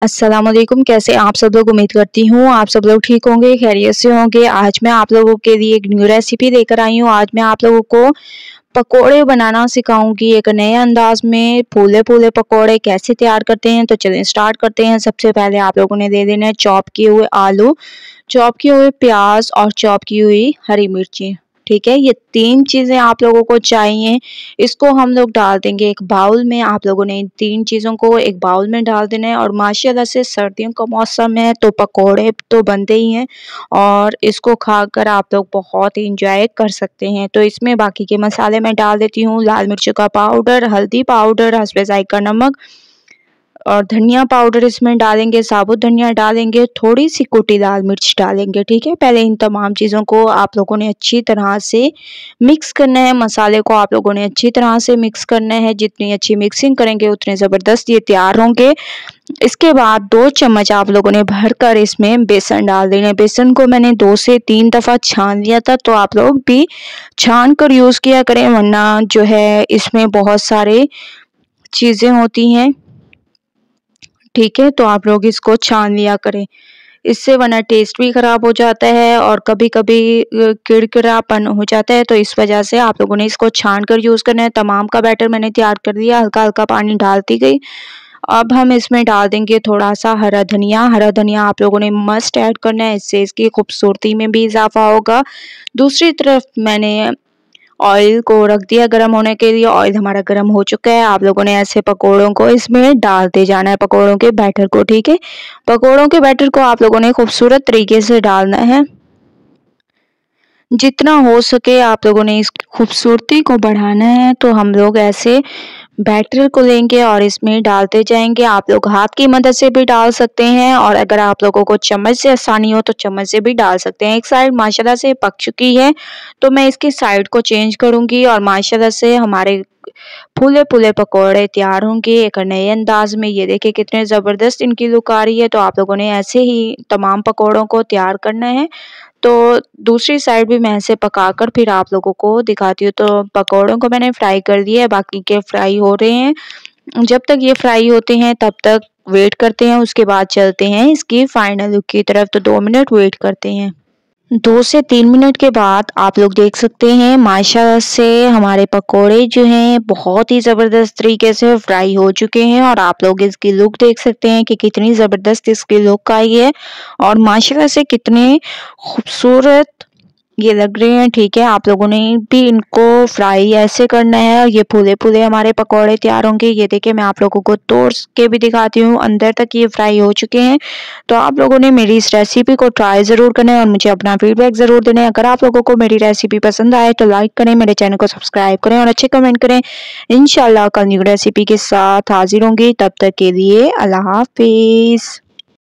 अस्सलाम वालेकुम। कैसे आप सब लोग? उम्मीद करती हूँ आप सब लोग ठीक होंगे, खैरियत से होंगे। आज मैं आप लोगों के लिए एक न्यू रेसिपी लेकर आई हूँ। आज मैं आप लोगों को पकोड़े बनाना सिखाऊंगी एक नए अंदाज में। फूले-फूले पकोड़े कैसे तैयार करते हैं, तो चलिए स्टार्ट करते हैं। सबसे पहले आप लोगों ने ले लेना है चॉप किए हुए आलू, चॉप किए हुए प्याज और चॉप की हुई हरी मिर्ची। ठीक है, ये 3 चीज़ें आप लोगों को चाहिए। इसको हम लोग डाल देंगे एक बाउल में। आप लोगों ने इन 3 चीज़ों को एक बाउल में डाल देना है और माशाल्लाह से सर्दियों का मौसम है तो पकोड़े तो बनते ही हैं और इसको खाकर आप लोग बहुत ही एंजॉय कर सकते हैं। तो इसमें बाकी के मसाले मैं डाल देती हूँ। लाल मिर्च का पाउडर, हल्दी पाउडर, हस्बे ज़ायक़ा नमक और धनिया पाउडर इसमें डालेंगे, साबुत धनिया डालेंगे, थोड़ी सी कुटी लाल मिर्च डालेंगे। ठीक है, पहले इन तमाम चीज़ों को आप लोगों ने अच्छी तरह से मिक्स करना है। मसाले को आप लोगों ने अच्छी तरह से मिक्स करना है। जितनी अच्छी मिक्सिंग करेंगे उतने ज़बरदस्त ये तैयार होंगे। इसके बाद 2 चम्मच आप लोगों ने भरकर इसमें बेसन डाल देना है। बेसन को मैंने 2 से 3 दफ़ा छान लिया था, तो आप लोग भी छान कर यूज़ किया करें, वरना जो है इसमें बहुत सारे चीज़ें होती हैं। ठीक है, तो आप लोग इसको छान लिया करें, इससे वरना टेस्ट भी ख़राब हो जाता है और कभी-कभी किरकिरापन हो जाता है, तो इस वजह से आप लोगों ने इसको छान कर यूज़ करना है। तमाम का बैटर मैंने तैयार कर लिया, हल्का-हल्का पानी डालती गई। अब हम इसमें डाल देंगे थोड़ा-सा हरा धनिया। हरा धनिया आप लोगों ने मस्ट ऐड करना है, इससे इसकी खूबसूरती में भी इज़ाफ़ा होगा। दूसरी तरफ मैंने ऑयल को रख दिया गरम होने के लिए। ऑयल हमारा गरम हो चुका है। आप लोगों ने ऐसे पकोड़ों को इसमें डालते जाना है, पकोड़ों के बैटर को। ठीक है, पकोड़ों के बैटर को आप लोगों ने खूबसूरत तरीके से डालना है। जितना हो सके आप लोगों ने इस खूबसूरती को बढ़ाना है, तो हम लोग ऐसे बैटर को लेंगे और इसमें डालते जाएंगे। आप लोग हाथ की मदद से भी डाल सकते हैं और अगर आप लोगों को चम्मच से आसानी हो तो चम्मच से भी डाल सकते हैं। एक साइड माशाल्लाह से पक चुकी है, तो मैं इसकी साइड को चेंज करूंगी और माशाल्लाह से हमारे फूले-फूले पकोड़े तैयार होंगे एक नए अंदाज में। ये देखिए कितने ज़बरदस्त इनकी लुक आ रही है। तो आप लोगों ने ऐसे ही तमाम पकोड़ों को तैयार करना है। तो दूसरी साइड भी मैं ऐसे पकाकर फिर आप लोगों को दिखाती हूँ। तो पकोड़ों को मैंने फ्राई कर दिया है, बाकी के फ्राई हो रहे हैं। जब तक ये फ्राई होते हैं तब तक वेट करते हैं, उसके बाद चलते हैं इसकी फाइनल लुक की तरफ। तो 2 मिनट वेट करते हैं। 2 से 3 मिनट के बाद आप लोग देख सकते हैं माशाल्लाह से हमारे पकोड़े जो हैं बहुत ही ज़बरदस्त तरीके से फ्राई हो चुके हैं और आप लोग इसकी लुक देख सकते हैं कि कितनी ज़बरदस्त इसकी लुक आई है और माशाल्लाह से कितने खूबसूरत ये लग रहे हैं। ठीक है, आप लोगों ने भी इनको फ्राई ऐसे करना है और ये फूले-फूले हमारे पकोड़े तैयार होंगे। ये देखिए मैं आप लोगों को तोड़ के भी दिखाती हूँ, अंदर तक ये फ्राई हो चुके हैं। तो आप लोगों ने मेरी इस रेसिपी को ट्राई ज़रूर करना है और मुझे अपना फीडबैक ज़रूर देना है। अगर आप लोगों को मेरी रेसिपी पसंद आए तो लाइक करें, मेरे चैनल को सब्सक्राइब करें और अच्छे कमेंट करें। इंशाल्लाह कल न्यू रेसिपी के साथ हाज़िर होंगी, तब तक के लिए अल्लाह हाफ़िज़।